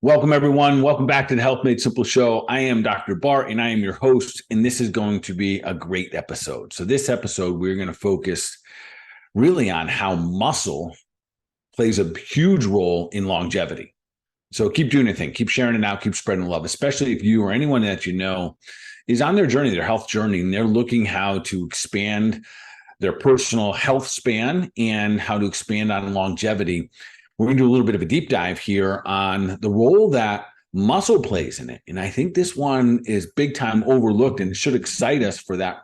Welcome, everyone. Welcome back to the Health Made Simple show. I am Dr. Bart, and I am your host, and this is going to be a great episode. So this episode, we're going to focus really on how muscle plays a huge role in longevity. So keep doing your thing, keep sharing it out, keep spreading the love, especially if you or anyone that you know is on their journey, their health journey, and they're looking how to expand their personal health span and how to expand on longevity. We're going to do a little bit of a deep dive here on the role that muscle plays in it. And I think this one is big time overlooked, and it should excite us for that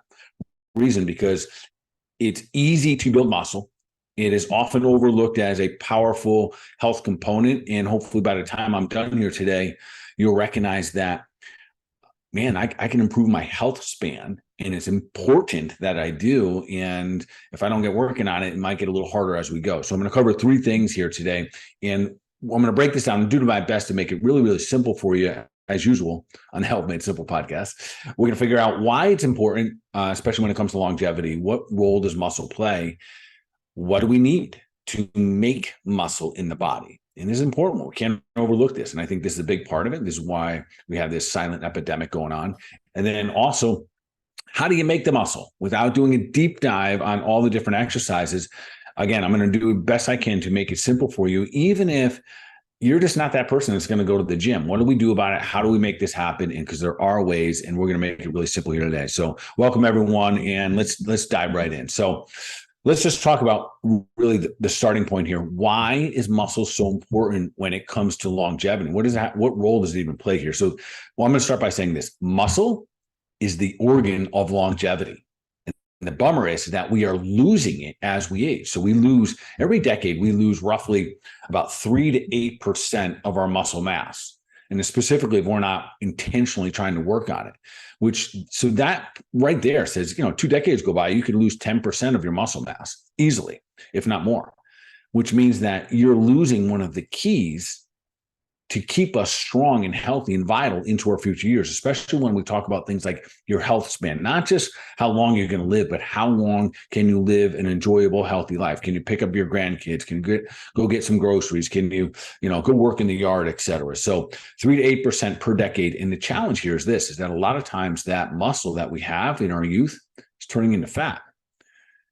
reason, because it's easy to build muscle. It is often overlooked as a powerful health component. And hopefully by the time I'm done here today, you'll recognize that, man, I can improve my health span, and it's important that I do. And if I don't get working on it, it might get a little harder as we go. So I'm going to cover three things here today, and I'm going to break this down and do my best to make it really, really simple for you, as usual, on the Health Made Simple podcast. We're going to figure out why it's important, especially when it comes to longevity. What role does muscle play? What do we need to make muscle in the body? And this is important. We can't overlook this. And I think this is a big part of it. This is why we have this silent epidemic going on. And then also, how do you make the muscle without doing a deep dive on all the different exercises? Again, I'm going to do the best I can to make it simple for you, even if you're just not that person that's going to go to the gym. What do we do about it? How do we make this happen? And because there are ways, and we're going to make it really simple here today. So welcome, everyone. And let's dive right in. So let's just talk about really the starting point here. Why is muscle so important when it comes to longevity? What role does it even play here? So, I'm going to start by saying this. Muscle is the organ of longevity. And the bummer is that we are losing it as we age. So every decade, we lose roughly about 3 to 8% of our muscle mass. And specifically, if we're not intentionally trying to work on it, so that right there says, 2 decades go by, you could lose 10% of your muscle mass easily, if not more, which means that you're losing one of the keys to keep us strong and healthy and vital into our future years, especially when we talk about things like your health span, not just how long you're going to live, but how long can you live an enjoyable, healthy life? Can you pick up your grandkids? Can you go get some groceries? Can you, go work in the yard, et cetera? So 3 to 8% per decade. And the challenge here is that a lot of times that muscle that we have in our youth is turning into fat.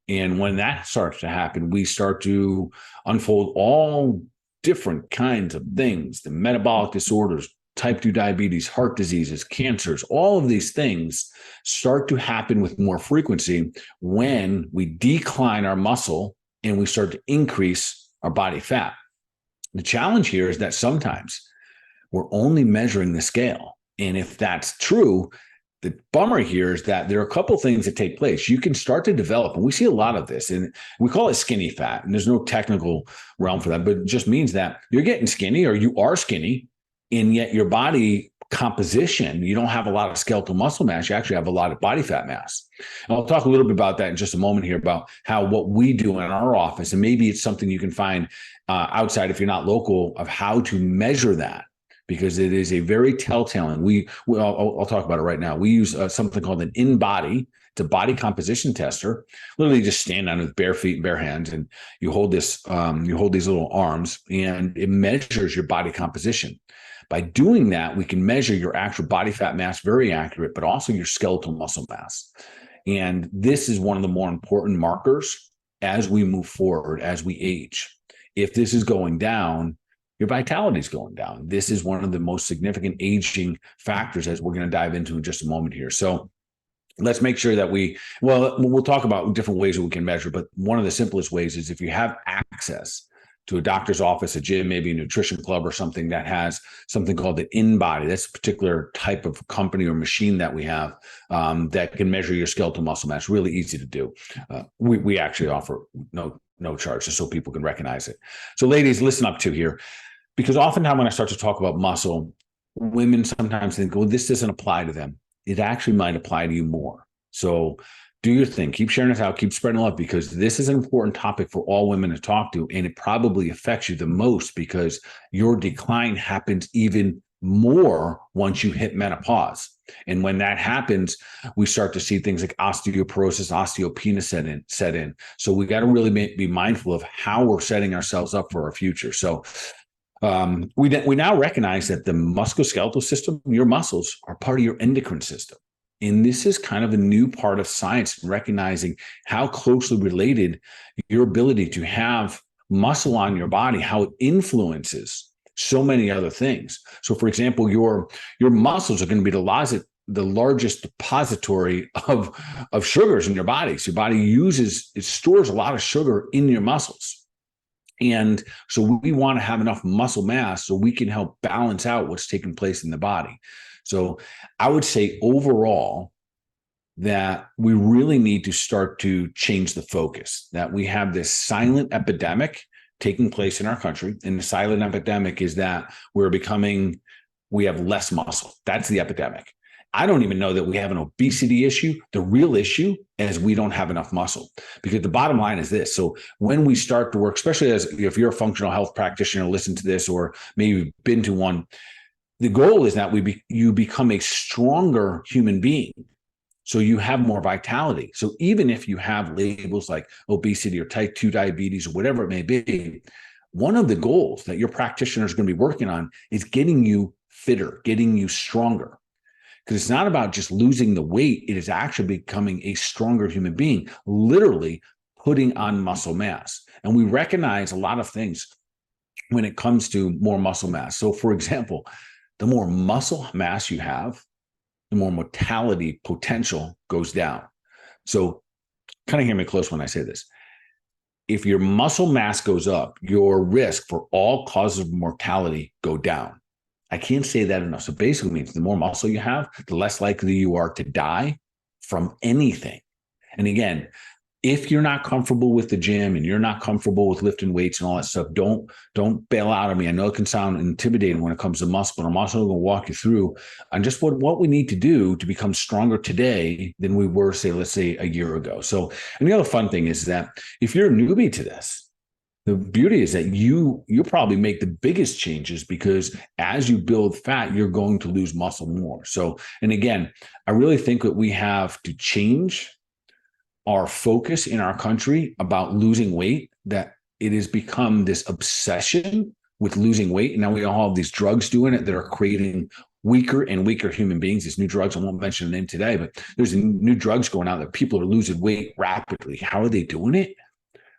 And when that starts to happen, we start to unfold all different kinds of things, the metabolic disorders, type 2 diabetes, heart diseases, cancers, all of these things start to happen with more frequency when we decline our muscle and we start to increase our body fat. The challenge here is that sometimes we're only measuring the scale. And if that's true, the bummer here is that there are a couple of things that take place. You can start to develop, and we see a lot of this, and we call it skinny fat, and there's no technical realm for that, but it just means that you're getting skinny, or you are skinny, and yet your body composition, you don't have a lot of skeletal muscle mass, you actually have a lot of body fat mass. And I'll talk a little bit about that in just a moment here, about how what we do in our office, and maybe it's something you can find outside if you're not local, of how to measure that, because it is a very telltale. And I'll talk about it right now. We use something called an InBody. It's a body composition tester. Literally just stand on it with bare feet and bare hands, and you hold these little arms, and it measures your body composition. By doing that, we can measure your actual body fat mass, very accurate, but also your skeletal muscle mass. And this is one of the more important markers as we move forward, as we age. If this is going down, your vitality is going down. This is one of the most significant aging factors, as we're going to dive into in just a moment here. So let's make sure that we'll talk about different ways that we can measure, but one of the simplest ways is if you have access to a doctor's office, a gym, maybe a nutrition club or something that has something called an InBody. That's a particular type of company or machine that we have that can measure your skeletal muscle mass. Really easy to do. We actually offer no charge, just so people can recognize it. So ladies, listen up to here. Because oftentimes when I start to talk about muscle, women sometimes think, well, this doesn't apply to them. It actually might apply to you more. So do your thing. Keep sharing this out. Keep spreading love, because this is an important topic for all women to talk to. And it probably affects you the most because your decline happens even more once you hit menopause. And when that happens, we start to see things like osteoporosis, osteopenia set in. So we got to really be mindful of how we're setting ourselves up for our future. So We now recognize that the musculoskeletal system, your muscles, are part of your endocrine system. And this is kind of a new part of science, recognizing how closely related your ability to have muscle on your body, how it influences so many other things. So, for example, your muscles are going to be the largest depository of sugars in your body. So your body stores a lot of sugar in your muscles. And so we want to have enough muscle mass so we can help balance out what's taking place in the body. So I would say overall that we really need to start to change the focus, that we have this silent epidemic taking place in our country. And the silent epidemic is that we have less muscle. That's the epidemic. I don't even know that we have an obesity issue. The real issue is we don't have enough muscle, because the bottom line is this. So when we start to work, especially if you're a functional health practitioner, listen to this, or maybe you've been to one, the goal is that you become a stronger human being. So you have more vitality. So even if you have labels like obesity or type 2 diabetes or whatever it may be, one of the goals that your practitioner is going to be working on is getting you fitter, getting you stronger. Because it's not about just losing the weight. It is actually becoming a stronger human being, literally putting on muscle mass. And we recognize a lot of things when it comes to more muscle mass. So, for example, the more muscle mass you have, the more mortality potential goes down. So kind of hear me close when I say this. If your muscle mass goes up, your risk for all causes of mortality go down. I can't say that enough. So basically means the more muscle you have, the less likely you are to die from anything. And again, if you're not comfortable with the gym and you're not comfortable with lifting weights and all that stuff, don't bail out on me. I know it can sound intimidating when it comes to muscle, but I'm also going to walk you through on just what we need to do to become stronger today than we were, let's say a year ago. So, and the other fun thing is that if you're a newbie to this, the beauty is that you probably make the biggest changes, because as you build fat, you're going to lose muscle more. So, and again, I really think that we have to change our focus in our country about losing weight, that it has become this obsession with losing weight. And now we all have these drugs doing it that are creating weaker and weaker human beings. These new drugs, I won't mention the name today, but there's new drugs going out that people are losing weight rapidly. How are they doing it?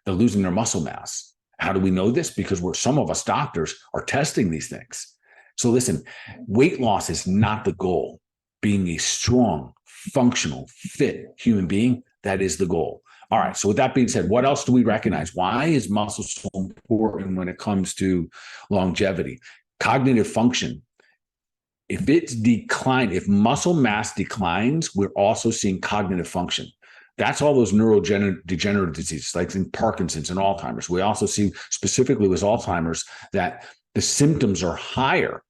They're losing their muscle mass. How do we know this? Because some of us doctors are testing these things. So listen, weight loss is not the goal. Being a strong, functional, fit human being, that is the goal. All right. So with that being said, what else do we recognize? Why is muscle so important when it comes to longevity? Cognitive function. If it's declined, if muscle mass declines, we're also seeing cognitive function. That's all those neurodegenerative diseases, like in Parkinson's and Alzheimer's. We also see specifically with Alzheimer's that the symptoms are higher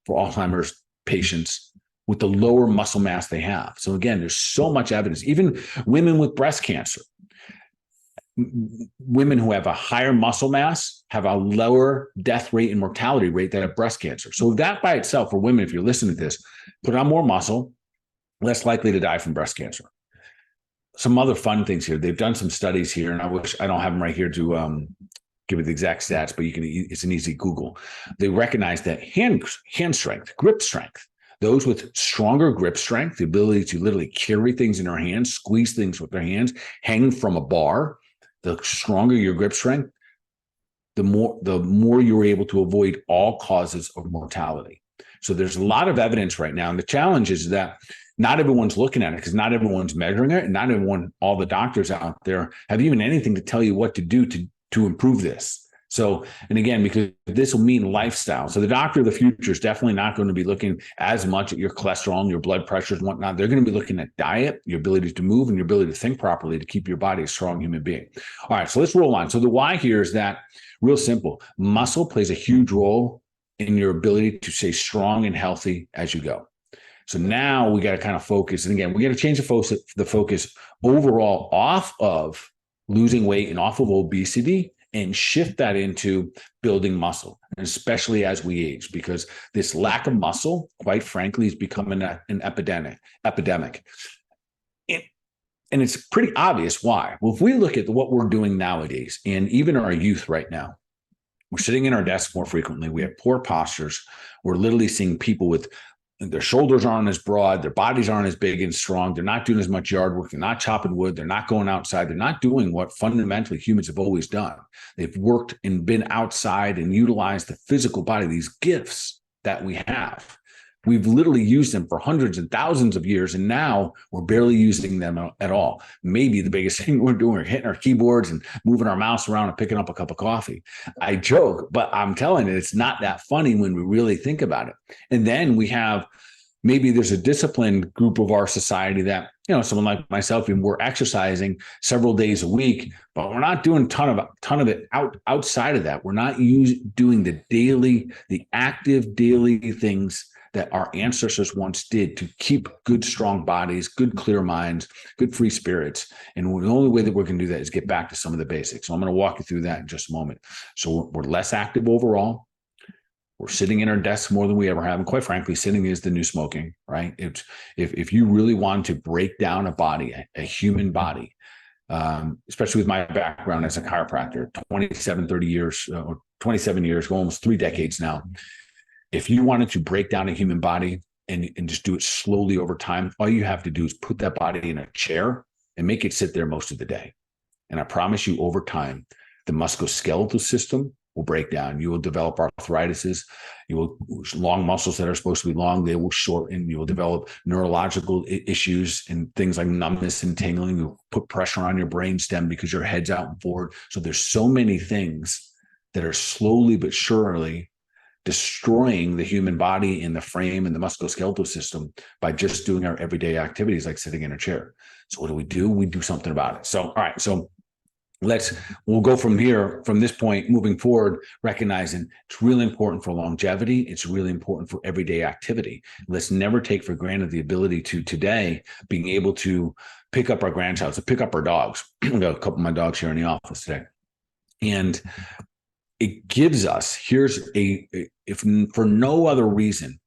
for Alzheimer's patients with the lower muscle mass they have. So again, there's so much evidence. Even women with breast cancer, women who have a higher muscle mass have a lower death rate and mortality rate than have breast cancer. So that by itself, for women, if you're listening to this, put on more muscle, less likely to die from breast cancer. Some other fun things here. They've done some studies here, and I wish I don't have them right here to give you the exact stats, but it's an easy Google. They recognize that hand strength, grip strength, those with stronger grip strength, the ability to literally carry things in their hands, squeeze things with their hands, hang from a bar, the stronger your grip strength, the more you're able to avoid all causes of mortality. So there's a lot of evidence right now. And the challenge is that not everyone's looking at it, because not everyone's measuring it. And not everyone, all the doctors out there have even anything to tell you what to do to improve this. So, and again, because this will mean lifestyle. So the doctor of the future is definitely not going to be looking as much at your cholesterol and your blood pressures and whatnot. They're going to be looking at diet, your ability to move, and your ability to think properly to keep your body a strong human being. All right, so let's roll on. So the why here is that real simple. Muscle plays a huge role in your ability to stay strong and healthy as you go. So now we got to kind of focus. And again, we got to change the focus overall off of losing weight and off of obesity and shift that into building muscle, and especially as we age, because this lack of muscle, quite frankly, is becoming an epidemic. And it's pretty obvious why. Well, if we look at what we're doing nowadays, and even our youth right now, We're sitting in our desks more frequently. We have poor postures. We're literally seeing people with their shoulders aren't as broad, their bodies aren't as big and strong. They're not doing as much yard work. They're not chopping wood. They're not going outside. They're not doing what fundamentally humans have always done. They've worked and been outside and utilized the physical body, these gifts that we have. We've literally used them for hundreds and thousands of years, and now we're barely using them at all. Maybe the biggest thing we're doing, we're hitting our keyboards and moving our mouse around and picking up a cup of coffee. I joke, but I'm telling you, it's not that funny when we really think about it. And then we have, maybe there's a disciplined group of our society that, someone like myself, we're exercising several days a week, but we're not doing a ton of it outside of that. We're not doing the active daily things that our ancestors once did to keep good, strong bodies, good, clear minds, good, free spirits. And the only way that we're going to do that is get back to some of the basics. So I'm going to walk you through that in just a moment. So we're less active overall. We're sitting in our desks more than we ever have. And quite frankly, sitting is the new smoking, right? If you really want to break down a body, a human body, especially with my background as a chiropractor, 30 years, or 27 years, almost 3 decades now. If you wanted to break down a human body and just do it slowly over time, all you have to do is put that body in a chair and make it sit there most of the day. And I promise you, over time, the musculoskeletal system will break down. You will develop arthritis. Long muscles that are supposed to be long, they will shorten. You will develop neurological issues and things like numbness and tingling. You'll put pressure on your brain stem because your head's out and forward. So there's so many things that are slowly but surely destroying the human body and the frame and the musculoskeletal system by just doing our everyday activities like sitting in a chair. So what do? We do something about it. So, all right. So we'll go from here, from this point moving forward, recognizing it's really important for longevity. It's really important for everyday activity. Let's never take for granted the ability to today being able to pick up our grandchild, to pick up our dogs. I got a couple of my dogs here in the office today. And it gives us, if for no other reason,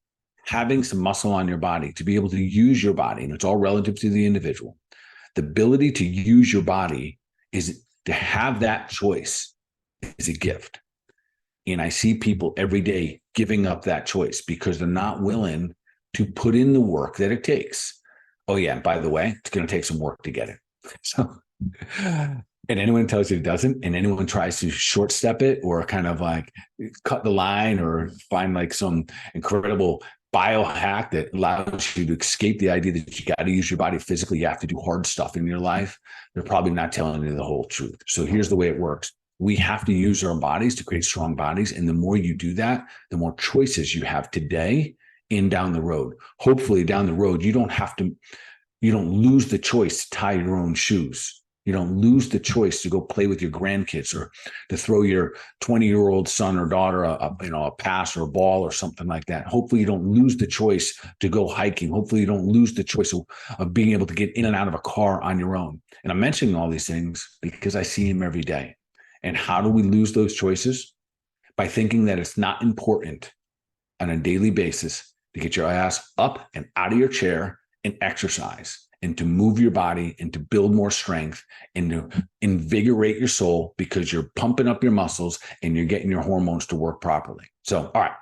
having some muscle on your body to be able to use your body, and it's all relative to the individual, the ability to use your body is to have that choice is a gift. And I see people every day giving up that choice because they're not willing to put in the work that it takes. Oh yeah, by the way, it's going to take some work to get it. So, and anyone tells you it doesn't, and anyone tries to short step it or kind of like cut the line or find like some incredible biohack that allows you to escape the idea that you got to use your body physically, you have to do hard stuff in your life, they're probably not telling you the whole truth. So here's the way it works. We have to use our bodies to create strong bodies. And the more you do that, the more choices you have today and down the road. Hopefully down the road, you don't lose the choice to tie your own shoes. You don't lose the choice to go play with your grandkids or to throw your 20-year-old son or daughter a pass or a ball or something like that. Hopefully you don't lose the choice to go hiking. Hopefully you don't lose the choice of being able to get in and out of a car on your own. And I'm mentioning all these things because I see them every day. And how do we lose those choices? By thinking that it's not important on a daily basis to get your ass up and out of your chair and exercise, and to move your body and to build more strength and to invigorate your soul because you're pumping up your muscles and you're getting your hormones to work properly. So, all right.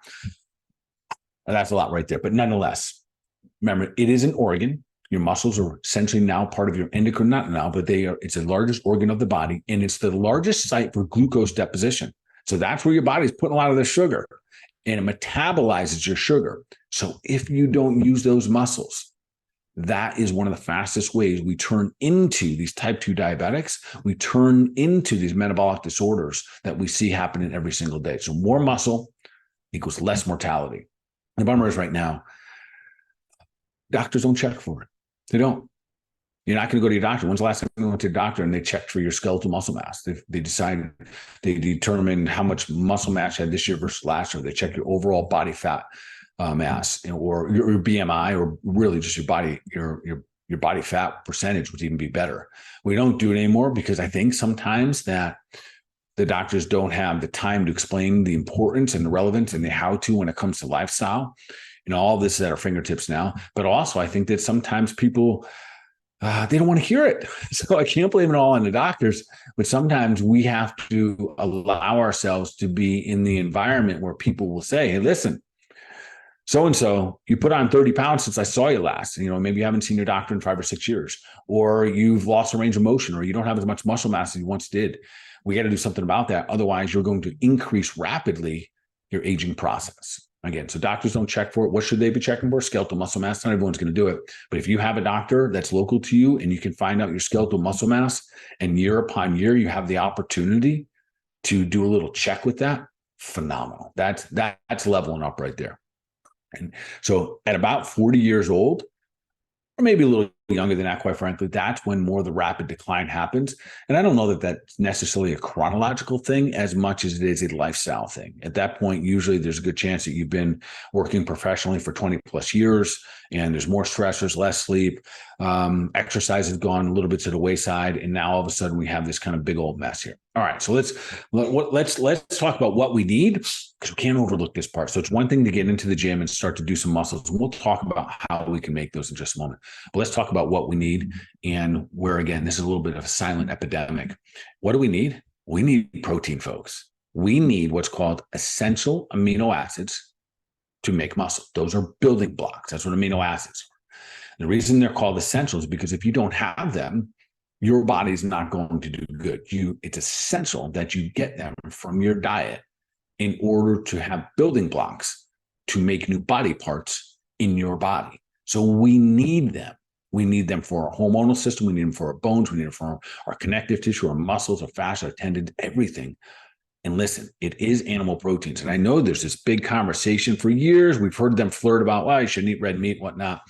That's a lot right there. But nonetheless, remember, it is an organ. Your muscles are essentially now part of your endocrine, not now, but it's the largest organ of the body, and it's the largest site for glucose deposition. So that's where your body's putting a lot of the sugar, and it metabolizes your sugar. So if you don't use those muscles, that is one of the fastest ways we turn into these type 2 diabetics. We turn into these metabolic disorders that we see happening every single day. So more muscle equals less mortality. The bummer is right now, doctors don't check for it. They don't. You're not going to go to your doctor. When's the last time you went to the doctor and they checked for your skeletal muscle mass? They determined how much muscle mass you had this year versus last year. They check your overall body fat mass, or your BMI, or really just your body fat percentage would even be better. We don't do it anymore because I think sometimes that the doctors don't have the time to explain the importance and the relevance and the how-to when it comes to lifestyle. All this is at our fingertips now. But also I think that sometimes people they don't want to hear it. So I can't blame it all on the doctors, but sometimes we have to allow ourselves to be in the environment where people will say, hey, listen, so-and-so, you put on 30 pounds since I saw you last. Maybe you haven't seen your doctor in 5 or 6 years, or you've lost a range of motion, or you don't have as much muscle mass as you once did. We got to do something about that. Otherwise, you're going to increase rapidly your aging process. Again, so doctors don't check for it. What should they be checking for? Skeletal muscle mass. Not everyone's going to do it. But if you have a doctor that's local to you and you can find out your skeletal muscle mass, and year upon year, you have the opportunity to do a little check with that, phenomenal. That's leveling up right there. And so at about 40 years old, or maybe a little younger than that, quite frankly, that's when more of the rapid decline happens. And I don't know that that's necessarily a chronological thing as much as it is a lifestyle thing. At that point, usually there's a good chance that you've been working professionally for 20 plus years, and there's more stressors, less sleep, exercise has gone a little bit to the wayside, and now all of a sudden we have this kind of big old mess here. All right, so let's talk about what we need, because we can't overlook this part. So it's one thing to get into the gym and start to do some muscles. And we'll talk about how we can make those in just a moment. But let's talk about what we need, and where, again, this is a little bit of a silent epidemic. What do we need? We need protein, folks. We need what's called essential amino acids to make muscle. Those are building blocks. That's what amino acids are. The reason they're called essential is because if you don't have them, your body's not going to do good. It's essential that you get them from your diet in order to have building blocks to make new body parts in your body. So we need them. We need them for our hormonal system. We need them for our bones. We need them for our connective tissue, our muscles, our fascia, our tendons, everything. And listen, it is animal proteins. And I know there's this big conversation for years. We've heard them flirt about, well, you shouldn't eat red meat, whatnot.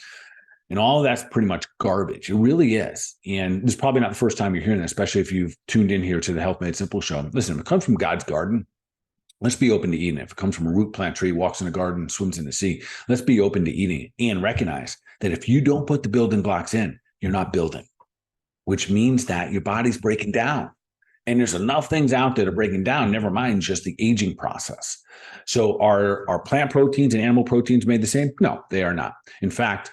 And all of that's pretty much garbage. It really is. And this is probably not the first time you're hearing that, especially if you've tuned in here to the Health Made Simple show. Listen, if it comes from God's garden, let's be open to eating it. If it comes from a root plant tree, walks in a garden, swims in the sea, let's be open to eating it and recognize that if you don't put the building blocks in, you're not building, which means that your body's breaking down. And there's enough things out there to breaking down, never mind just the aging process. So are plant proteins and animal proteins made the same? No, they are not. In fact,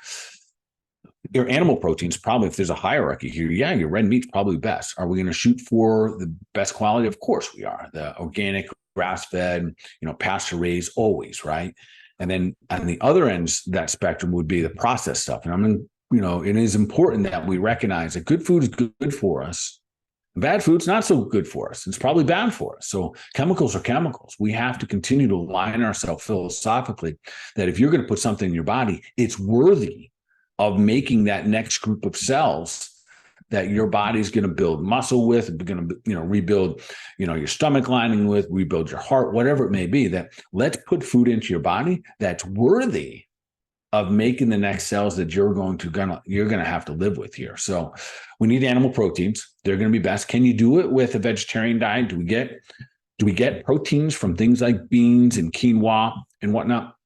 your animal proteins, probably, if there's a hierarchy here, yeah, your red meat's probably best. Are we going to shoot for the best quality? Of course we are. The organic, grass-fed, pasture raised, always, right? And then on the other ends, that spectrum would be the processed stuff. And it is important that we recognize that good food is good for us. Bad food's not so good for us. It's probably bad for us. So chemicals are chemicals. We have to continue to align ourselves philosophically that if you're going to put something in your body, it's worthy of making that next group of cells that your body's going to build muscle with, going to, rebuild, your stomach lining with, rebuild your heart, whatever it may be. That let's put food into your body that's worthy of making the next cells that you're going to have to live with here. So we need animal proteins. They're going to be best. Can you do it with a vegetarian diet? Do we get proteins from things like beans and quinoa and whatnot?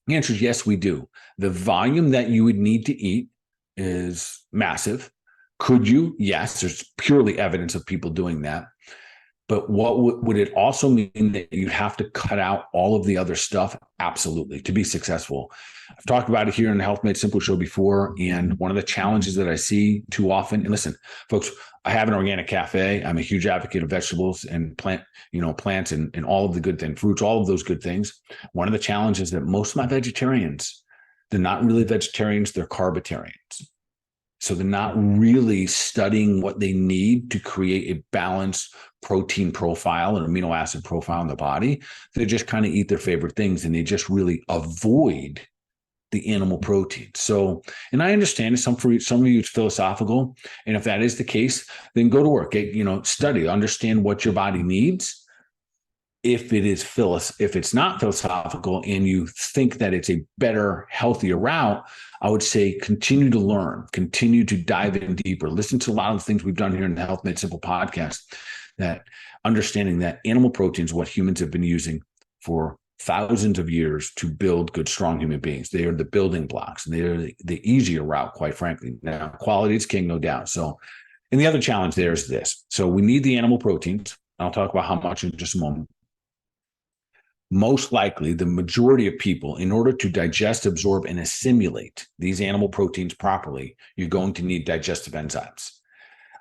The answer is yes, we do. The volume that you would need to eat is massive. Could you? Yes, there's purely evidence of people doing that. But what would it also mean that you have to cut out all of the other stuff? Absolutely, to be successful. I've talked about it here in the Health Made Simple show before. And one of the challenges that I see too often, and listen, folks, I have an organic cafe. I'm a huge advocate of vegetables and plants and all of the good things, fruits, all of those good things. One of the challenges that most of my vegetarians, they're not really vegetarians, they're carbitarians. So they're not really studying what they need to create a balanced protein profile and amino acid profile in the body. They just kind of eat their favorite things, and they just really avoid the animal protein. So, and I understand some of you it's philosophical. And if that is the case, then go to work, study, understand what your body needs. If it's not philosophical and you think that it's a better, healthier route, I would say continue to learn, continue to dive in deeper, listen to a lot of the things we've done here in the Health Made Simple podcast, that understanding that animal proteins, what humans have been using for thousands of years to build good, strong human beings. They are the building blocks, and they are the easier route, quite frankly. Now, quality is king, no doubt. So, and the other challenge there is this. So we need the animal proteins. I'll talk about how much in just a moment. most likely the majority of people, in order to digest, absorb, and assimilate these animal proteins properly, you're going to need digestive enzymes.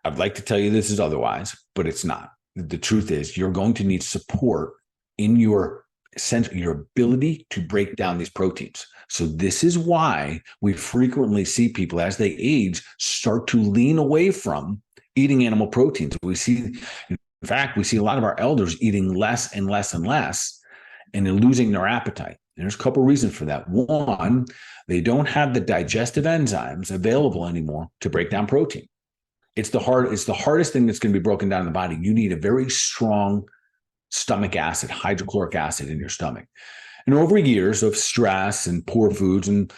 I'd like to tell you this is otherwise, but it's not. The truth is you're going to need support in your ability to break down these proteins. So this is why we frequently see people as they age start to lean away from eating animal proteins. In fact, we see a lot of our elders eating less and less and less, and they're losing their appetite. And there's a couple of reasons for that. One, they don't have the digestive enzymes available anymore to break down protein. It's the hardest thing that's going to be broken down in the body. You need a very strong stomach acid, hydrochloric acid in your stomach. And over years of stress and poor foods and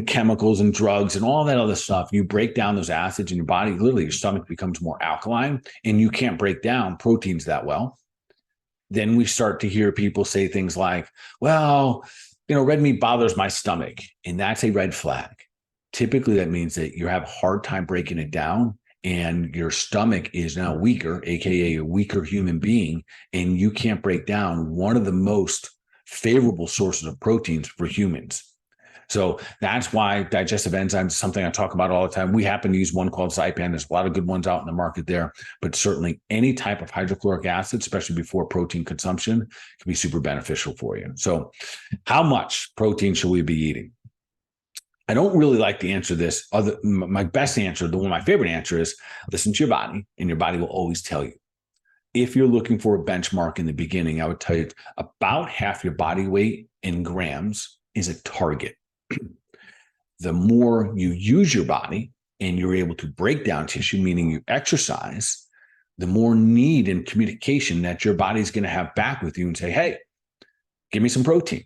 chemicals and drugs and all that other stuff, you break down those acids in your body. Literally, your stomach becomes more alkaline and you can't break down proteins that well. Then we start to hear people say things like, well, red meat bothers my stomach. And that's a red flag. Typically, that means that you have a hard time breaking it down and your stomach is now weaker, aka a weaker human being, and you can't break down one of the most favorable sources of proteins for humans. So that's why digestive enzymes is something I talk about all the time. We happen to use one called Zypan. There's a lot of good ones out in the market there, but certainly any type of hydrochloric acid, especially before protein consumption, can be super beneficial for you. So how much protein should we be eating? I don't really like to answer this. My best answer, my favorite answer is listen to your body, and your body will always tell you. If you're looking for a benchmark in the beginning, I would tell you about half your body weight in grams is a target. The more you use your body and you're able to break down tissue, meaning you exercise, the more need and communication that your body's going to have back with you and say, hey, give me some protein.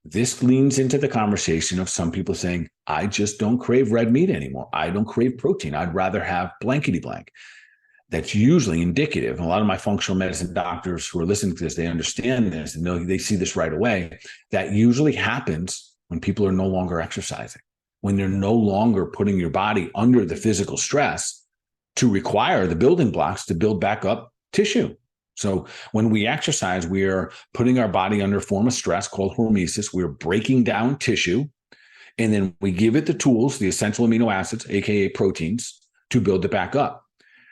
This leans into the conversation of some people saying, I just don't crave red meat anymore. I don't crave protein. I'd rather have blankety blank. That's usually indicative. And a lot of my functional medicine doctors who are listening to this, they understand this and know they see this right away. That usually happens when people are no longer exercising, when they're no longer putting your body under the physical stress to require the building blocks to build back up tissue. So when we exercise, we are putting our body under a form of stress called hormesis. We're breaking down tissue, and then we give it the tools, the essential amino acids, aka proteins, to build it back up.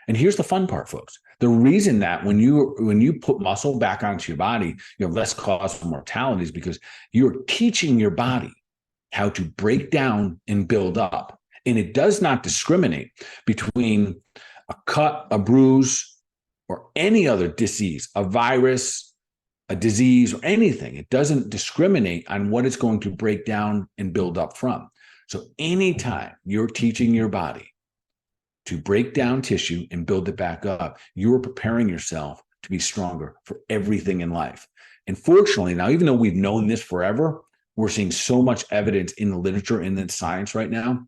And here's the fun part, folks. The reason that when you put muscle back onto your body, you have less cause for mortality is because you're teaching your body how to break down and build up. And it does not discriminate between a cut, a bruise, or any other disease, a virus, a disease, or anything. It doesn't discriminate on what it's going to break down and build up from. So anytime you're teaching your body to break down tissue and build it back up, you're preparing yourself to be stronger for everything in life. And fortunately, now, even though we've known this forever, we're seeing so much evidence in the literature and in science right now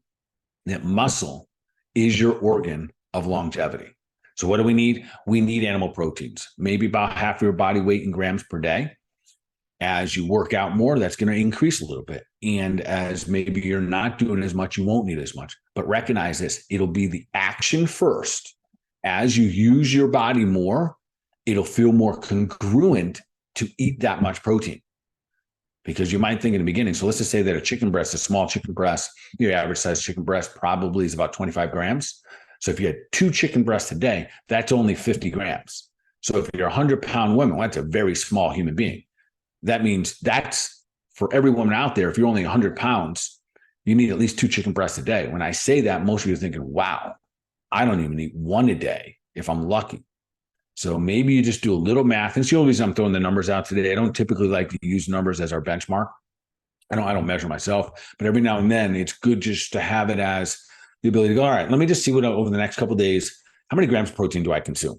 that muscle is your organ of longevity. So what do we need? We need animal proteins, maybe about half your body weight in grams per day. As you work out more, that's going to increase a little bit. And as maybe you're not doing as much, you won't need as much. But recognize this, it'll be the action first. As you use your body more, it'll feel more congruent to eat that much protein. Because you might think in the beginning, so let's just say that a chicken breast, a small chicken breast, your average size chicken breast probably is about 25 grams. So if you had 2 chicken breasts a day, that's only 50 grams. So if you're a 100-pound woman, well, that's a very small human being. That means that's for every woman out there. If you're only 100 pounds, you need at least 2 chicken breasts a day. When I say that, most of you are thinking, wow, I don't even eat 1 a day if I'm lucky. So maybe you just do a little math. And it's the only reason I'm throwing the numbers out today. I don't typically like to use numbers as our benchmark. I don't measure myself, but every now and then it's good just to have it as the ability to go, all right, let me just see what over the next couple of days, how many grams of protein do I consume?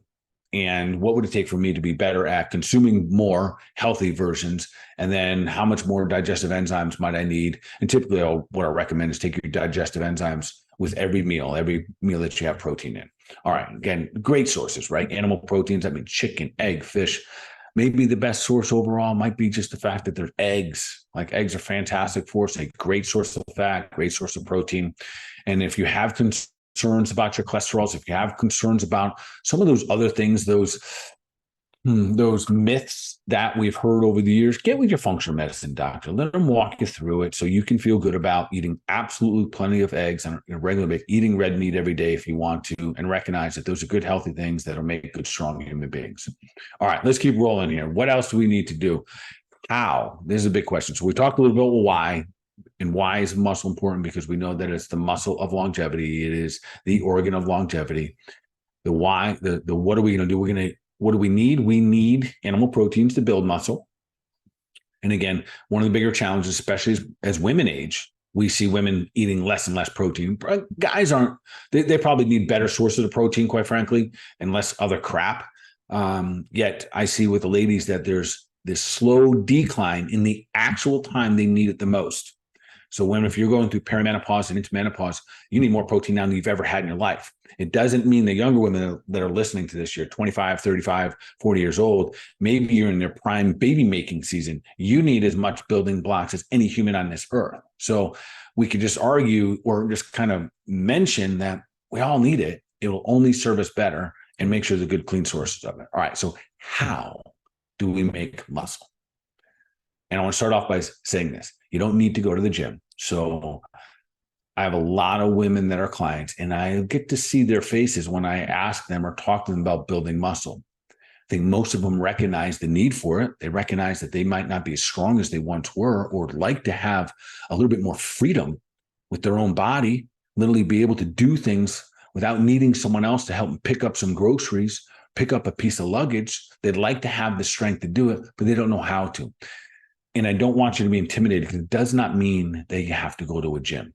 And what would it take for me to be better at consuming more healthy versions? And then how much more digestive enzymes might I need? And typically what I recommend is take your digestive enzymes with every meal that you have protein in. All right, again, great sources, right? Animal proteins, I mean, chicken, egg, fish. Maybe the best source overall might be just the fact that they're eggs. Like eggs are fantastic for us, a great source of fat, great source of protein. And if you have concerns about your cholesterols, if you have concerns about some of those other things, those Those myths that we've heard over the years, get with your functional medicine doctor. Let them walk you through it so you can feel good about eating absolutely plenty of eggs on a regular basis, eating red meat every day if you want to, and recognize that those are good, healthy things that'll make good, strong human beings. All right, let's keep rolling here. What else do we need to do? How? This is a big question. So we talked a little bit about why. And why is muscle important? Because we know that it's the muscle of longevity. It is the organ of longevity. The why, the what are we going to do? What do we need? We need animal proteins to build muscle. And again, one of the bigger challenges, especially as women age, we see women eating less and less protein. Guys aren't, they probably need better sources of protein, quite frankly, and less other crap. Yet I see with the ladies that there's this slow decline in the actual time they need it the most. So if you're going through perimenopause and into menopause, you need more protein now than you've ever had in your life. It doesn't mean the younger women that are listening to this, you're 25, 35, 40 years old, maybe you're in their prime baby making season. You need as much building blocks as any human on this earth. So we could just argue or just kind of mention that we all need it. It will only serve us better and make sure there's good, clean sources of it. All right. So how do we make muscle? And I want to start off by saying this. You don't need to go to the gym. So I have a lot of women that are clients, and I get to see their faces when I ask them or talk to them about building muscle. I think most of them recognize the need for it. They recognize that they might not be as strong as they once were, or would like to have a little bit more freedom with their own body, literally be able to do things without needing someone else to help them pick up some groceries, pick up a piece of luggage. They'd like to have the strength to do it, but they don't know how to. And I don't want you to be intimidated, because it does not mean that you have to go to a gym.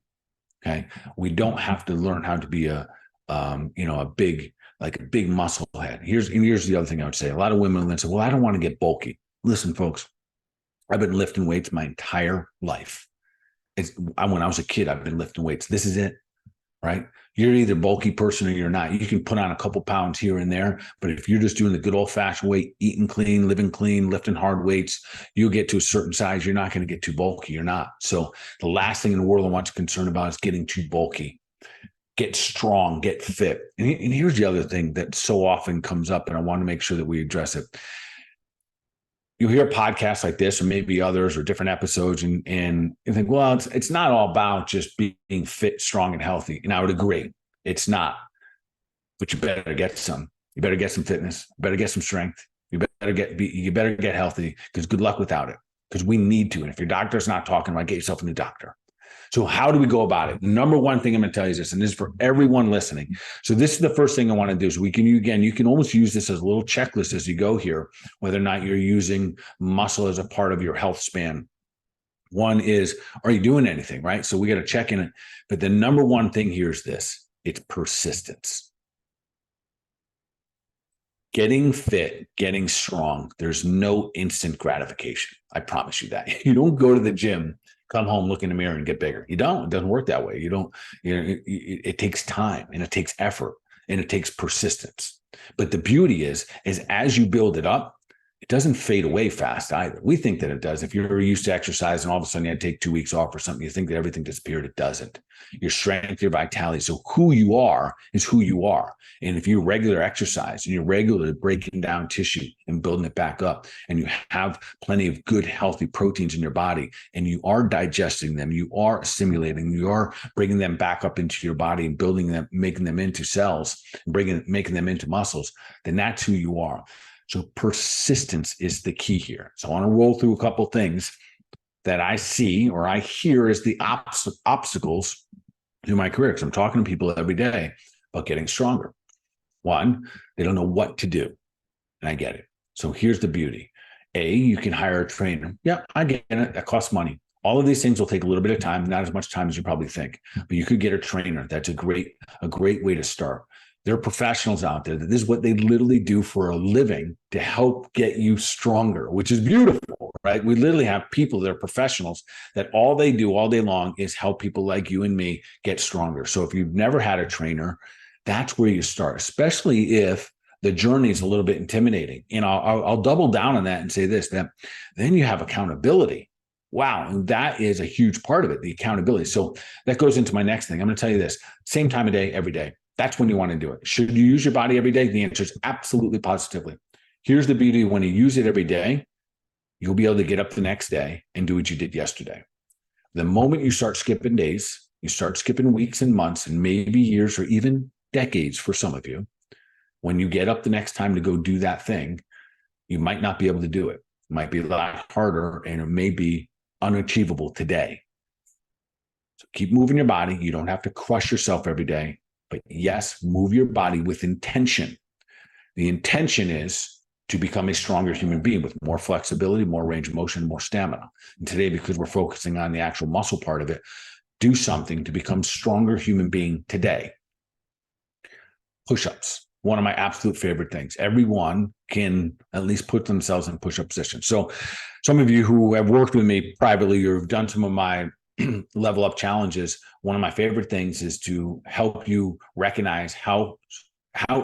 Okay. We don't have to learn how to be a big muscle head. Here's the other thing I would say. A lot of women say, well, I don't want to get bulky. Listen, folks, I've been lifting weights my entire life. When I was a kid, I've been lifting weights. This is it, right? You're either a bulky person or you're not. You can put on a couple pounds here and there, but if you're just doing the good old fashioned way, eating clean, living clean, lifting hard weights, you'll get to a certain size. You're not going to get too bulky. You're not. So the last thing in the world I want you concerned about is getting too bulky. Get strong, get fit. And here's the other thing that so often comes up, and I want to make sure that we address it. You'll hear podcasts like this, or maybe others, or different episodes, and you think, well, it's not all about just being fit, strong, and healthy. And I would agree, it's not. But you better get some. You better get some fitness. You better get some strength. You better get healthy, because good luck without it. Because we need to. And if your doctor's not talking about, get yourself a new doctor. So how do we go about it? Number one thing I'm going to tell you is this, and this is for everyone listening. So this is the first thing I want to do. So you can almost use this as a little checklist as you go here, whether or not you're using muscle as a part of your health span. One is, are you doing anything, right? So we got to check in it. But the number one thing here is this: it's persistence. Getting fit, getting strong, there's no instant gratification. I promise you that. You don't go to the gym, come home, look in the mirror, and get bigger. You don't. It doesn't work that way. It takes time, and it takes effort, and it takes persistence. But the beauty is as you build it up, it doesn't fade away fast either. We think that it does. If you're used to exercise and all of a sudden you had to take 2 weeks off or something, you think that everything disappeared. It doesn't. Your strength, your vitality. So who you are is who you are. And if you regular exercise and you're regularly breaking down tissue and building it back up, and you have plenty of good, healthy proteins in your body, and you are digesting them, you are assimilating, you are bringing them back up into your body and building them, making them into cells, making them into muscles, then that's who you are. So persistence is the key here. So I want to roll through a couple of things that I see or I hear as the obstacles to my career, because I'm talking to people every day about getting stronger. One, they don't know what to do. And I get it. So here's the beauty. You can hire a trainer. Yeah, I get it. That costs money. All of these things will take a little bit of time, not as much time as you probably think, but you could get a trainer. That's a great way to start. There are professionals out there that this is what they literally do for a living to help get you stronger, which is beautiful, right? We literally have people that are professionals that all they do all day long is help people like you and me get stronger. So if you've never had a trainer, that's where you start, especially if the journey is a little bit intimidating. And I'll double down on that and say this, that then you have accountability. Wow. And that is a huge part of it, the accountability. So that goes into my next thing. I'm going to tell you this: same time of day, every day. That's when you want to do it. Should you use your body every day? The answer is absolutely, positively. Here's the beauty: when you use it every day, you'll be able to get up the next day and do what you did yesterday. The moment you start skipping days, you start skipping weeks and months and maybe years or even decades for some of you, when you get up the next time to go do that thing, you might not be able to do it. It might be a lot harder and it may be unachievable today. So keep moving your body. You don't have to crush yourself every day, but yes, move your body with intention. The intention is to become a stronger human being with more flexibility, more range of motion, more stamina. And today, because we're focusing on the actual muscle part of it, do something to become a stronger human being today. Push-ups, one of my absolute favorite things. Everyone can at least put themselves in push-up position. So some of you who have worked with me privately or have done some of my level up challenges, one of my favorite things is to help you recognize how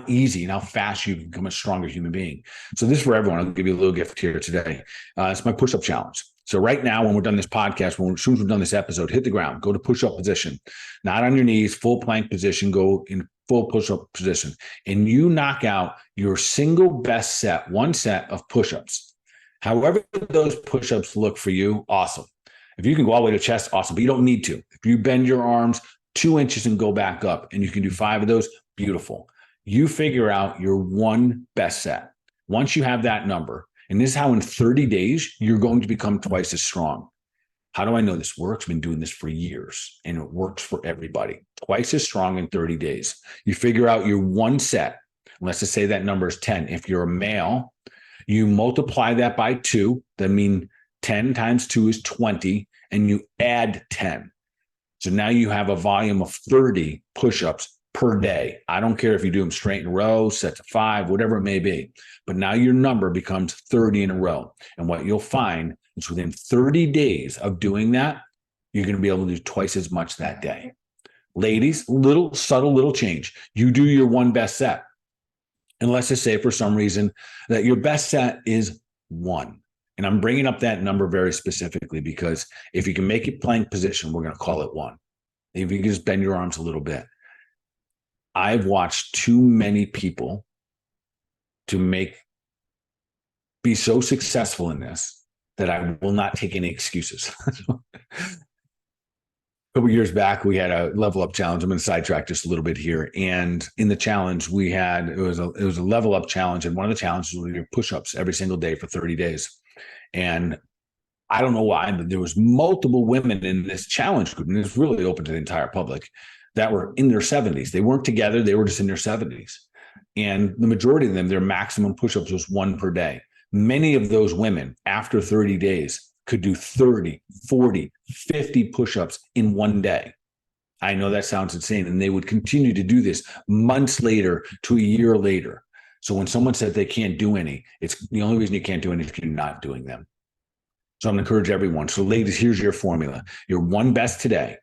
easy and how fast you can become a stronger human being. So this is for everyone. I'll give you a little gift here today. It's my push-up challenge. So right now, when we're done this podcast, as soon as we're done this episode, hit the ground, go to push-up position, not on your knees, full plank position, go in full push-up position, and you knock out your single best set, one set of push-ups. However those push-ups look for you, awesome. If you can go all the way to chest, awesome, but you don't need to. If you bend your arms 2 inches and go back up, and you can do 5 of those, beautiful. You figure out your one best set. Once you have that number, and this is how in 30 days, you're going to become twice as strong. How do I know this works? I've been doing this for years, and it works for everybody. Twice as strong in 30 days. You figure out your one set. Let's just say that number is 10. If you're a male, you multiply that by 2. That means 10 times 2 is 20, and you add 10. So now you have a volume of 30 push-ups per day. I don't care if you do them straight in a row, set to 5, whatever it may be. But now your number becomes 30 in a row. And what you'll find is within 30 days of doing that, you're going to be able to do twice as much that day. Ladies, subtle little change. You do your one best set. And let's just say for some reason that your best set is 1. And I'm bringing up that number very specifically because if you can make it plank position, we're going to call it 1. If you can just bend your arms a little bit. I've watched too many people to be so successful in this that I will not take any excuses. A couple of years back, we had a level up challenge. I'm going to sidetrack just a little bit here. And in the challenge, it was a level up challenge. And one of the challenges was your push-ups every single day for 30 days. And I don't know why, but there was multiple women in this challenge group, and it's really open to the entire public, that were in their 70s. They weren't together. They were just in their 70s. And the majority of them, their maximum push-ups was 1 per day. Many of those women, after 30 days, could do 30, 40, 50 push-ups in one day. I know that sounds insane. And they would continue to do this months later to a year later. So when someone says they can't do any, it's the only reason you can't do any is if you're not doing them. So I'm going to encourage everyone. So ladies, here's your formula. Your one best today.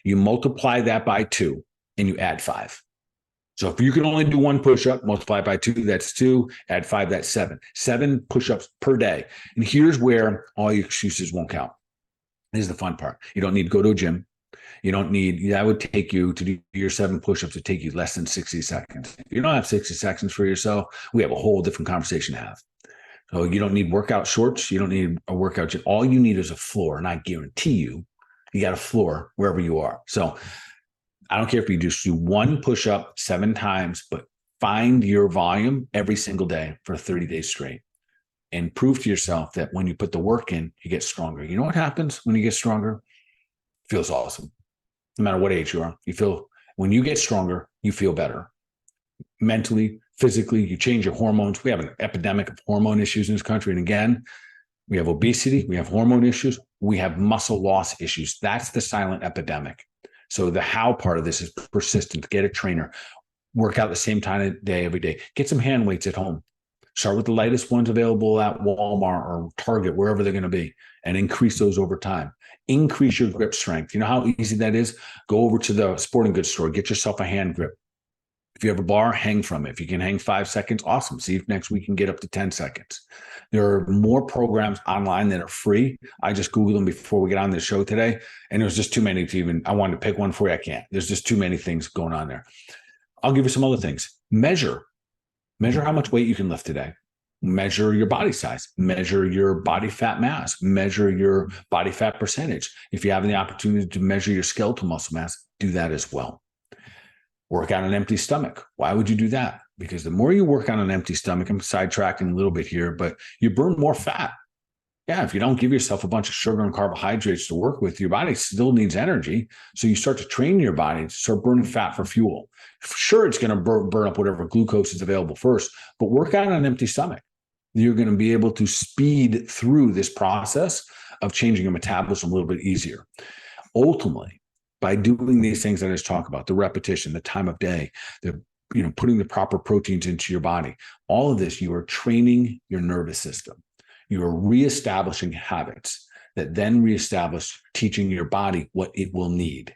You multiply that by 2 and you add 5. So if you can only do 1 push-up, multiply by 2, that's 2, add 5, that's 7. 7 push-ups per day. And here's where all your excuses won't count. This is the fun part. You don't need to go to a gym. You don't need, that would take you to do your 7 push-ups, would take you less than 60 seconds. If you don't have 60 seconds for yourself, we have a whole different conversation to have. So you don't need workout shorts. You don't need a workout gym. All you need is a floor. And I guarantee you got a floor wherever you are. So I don't care if you just do 1 push-up 7 times, but find your volume every single day for 30 days straight and prove to yourself that when you put the work in, you get stronger. You know what happens when you get stronger? It feels awesome. No matter what age you are, when you get stronger, you feel better. Mentally, physically, you change your hormones. We have an epidemic of hormone issues in this country. And again, we have obesity, we have hormone issues, we have muscle loss issues. That's the silent epidemic. So the how part of this is persistent. Get a trainer, work out the same time of day every day. Get some hand weights at home. Start with the lightest ones available at Walmart or Target, wherever they're going to be, and increase those over time. Increase your grip strength. You know how easy that is? Go over to the sporting goods store, get yourself a hand grip. If you have a bar, hang from it. If you can hang 5 seconds, awesome. See if next week you can get up to 10 seconds. There are more programs online that are free. I just Googled them before we get on this show today, and there's just too many to even, I wanted to pick one for you. I can't. There's just too many things going on there. I'll give you some other things. Measure how much weight you can lift today. Measure your body size, measure your body fat mass, measure your body fat percentage. If you have the opportunity to measure your skeletal muscle mass, do that as well. Work on an empty stomach. Why would you do that? Because the more you work on an empty stomach, I'm sidetracking a little bit here, but you burn more fat. Yeah, if you don't give yourself a bunch of sugar and carbohydrates to work with, your body still needs energy. So you start to train your body to start burning fat for fuel. Sure, it's going to burn up whatever glucose is available first, but work out on an empty stomach. You're going to be able to speed through this process of changing your metabolism a little bit easier. Ultimately, by doing these things that I just talked about, the repetition, the time of day, putting the proper proteins into your body, all of this, you are training your nervous system. You are reestablishing habits that then reestablish teaching your body what it will need.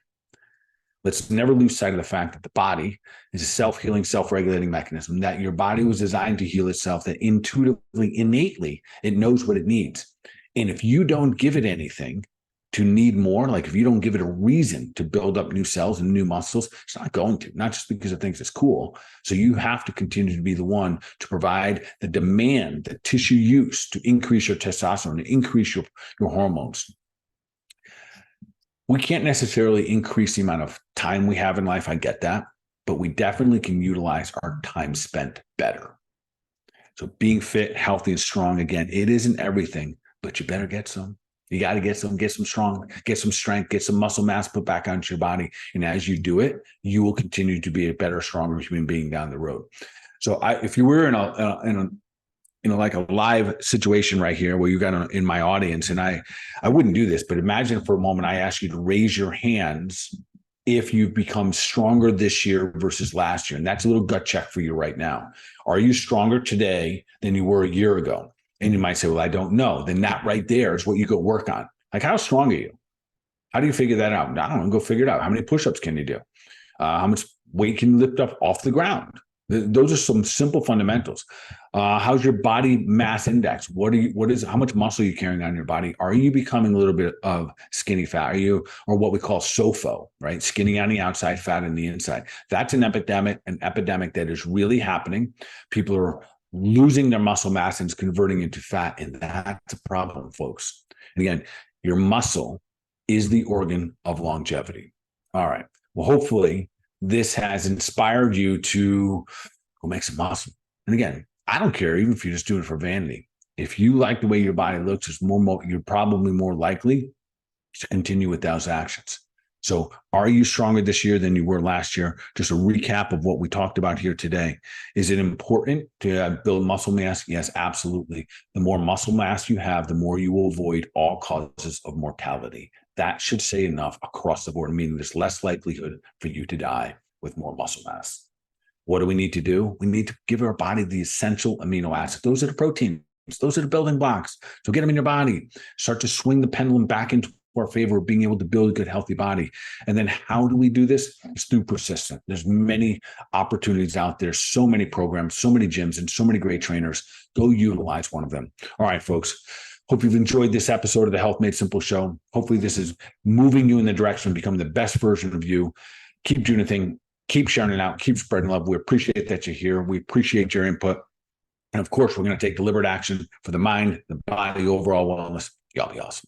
Let's never lose sight of the fact that the body is a self-healing, self-regulating mechanism, that your body was designed to heal itself, that intuitively, innately, it knows what it needs. And if you don't give it anything to need more, like if you don't give it a reason to build up new cells and new muscles, it's not going to, not just because it thinks it's cool. So you have to continue to be the one to provide the demand, the tissue use to increase your testosterone, to increase your hormones. We can't necessarily increase the amount of time we have in life. I get that, but we definitely can utilize our time spent better. So being fit, healthy, and strong, again, it isn't everything, but you better get some. You got to get some strong, get some strength, get some muscle mass put back onto your body. And as you do it, you will continue to be a better, stronger human being down the road. So if you were in like a live situation right here where you got in my audience, and I wouldn't do this, but imagine for a moment, I ask you to raise your hands if you've become stronger this year versus last year. And that's a little gut check for you right now. Are you stronger today than you were a year ago? And you might say, well, I don't know. Then that right there is what you go work on. Like, how strong are you? How do you figure that out? I don't know. Go figure it out. How many push-ups can you do? How much weight can you lift up off the ground? Those are some simple fundamentals. How's your body mass index? How much muscle are you carrying on your body? Are you becoming a little bit of skinny fat? Or what we call SOFO, right? Skinny on the outside, fat on the inside. That's an epidemic that is really happening. People are losing their muscle mass and it's converting into fat. And that's a problem, folks. And again, your muscle is the organ of longevity. All right. Well, hopefully this has inspired you to go make some muscle. And again, I don't care, even if you're just doing it for vanity. If you like the way your body looks, you're probably more likely to continue with those actions. So are you stronger this year than you were last year? Just a recap of what we talked about here today. Is it important to build muscle mass? Yes, absolutely. The more muscle mass you have, the more you will avoid all causes of mortality. That should say enough across the board, meaning there's less likelihood for you to die with more muscle mass. What do we need to do? We need to give our body the essential amino acids. Those are the proteins. Those are the building blocks. So get them in your body. Start to swing the pendulum back into our favor of being able to build a good, healthy body. And then how do we do this? It's through persistence. There's many opportunities out there, so many programs, so many gyms, and so many great trainers. Go utilize one of them. All right, folks. Hope you've enjoyed this episode of the Health Made Simple show. Hopefully this is moving you in the direction of becoming the best version of you. Keep doing the thing. Keep sharing it out. Keep spreading love. We appreciate that you're here. We appreciate your input. And of course, we're going to take deliberate action for the mind, the body, overall wellness. Y'all be awesome.